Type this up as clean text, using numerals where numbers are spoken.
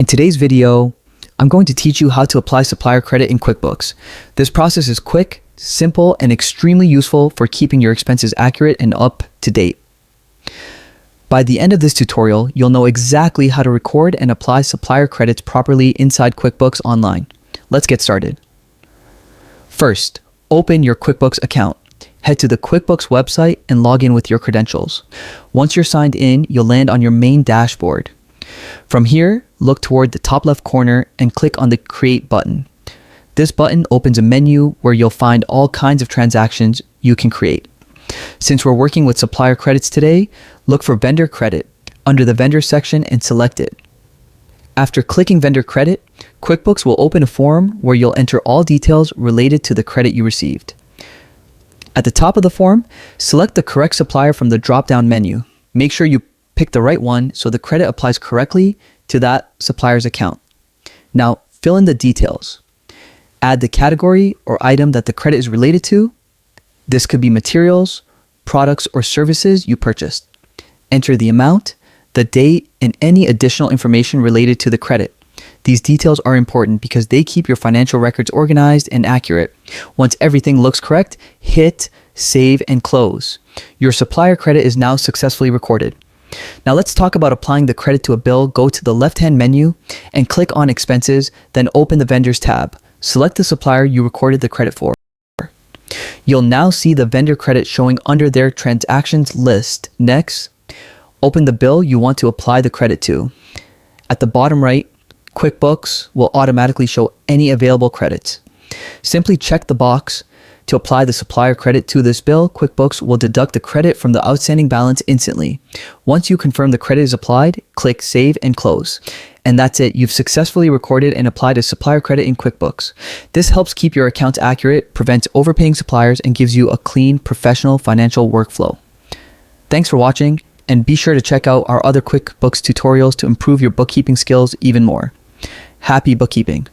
In today's video, I'm going to teach you how to apply supplier credit in QuickBooks. This process is quick, simple, and extremely useful for keeping your expenses accurate and up to date. By the end of this tutorial, you'll know exactly how to record and apply supplier credits properly inside QuickBooks Online. Let's get started. First, open your QuickBooks account. Head to the QuickBooks website and log in with your credentials. Once you're signed in, you'll land on your main dashboard. From here, look toward the top left corner and click on the Create button. This button opens a menu where you'll find all kinds of transactions you can create. Since we're working with supplier credits today, look for Vendor Credit under the Vendor section and select it. After clicking Vendor Credit, QuickBooks will open a form where you'll enter all details related to the credit you received. At the top of the form, select the correct supplier from the drop-down menu. Make sure you pick the right one so the credit applies correctly to that supplier's account. Now, fill in the details. Add the category or item that the credit is related to. This could be materials, products, or services you purchased. Enter the amount, the date, and any additional information related to the credit. These details are important because they keep your financial records organized and accurate. Once everything looks correct, hit Save and Close. Your supplier credit is now successfully recorded. Now let's talk about applying the credit to a bill. Go to the left-hand menu and click on Expenses, then open the Vendors tab. Select the supplier you recorded the credit for. You'll now see the vendor credit showing under their transactions list. Next, open the bill you want to apply the credit to. At the bottom right, QuickBooks will automatically show any available credits. Simply check the box to apply the supplier credit to this bill. QuickBooks will deduct the credit from the outstanding balance instantly. Once you confirm the credit is applied, click Save and Close. And that's it. You've successfully recorded and applied a supplier credit in QuickBooks. This helps keep your accounts accurate, prevents overpaying suppliers, and gives you a clean, professional financial workflow. Thanks for watching, and be sure to check out our other QuickBooks tutorials to improve your bookkeeping skills even more. Happy bookkeeping!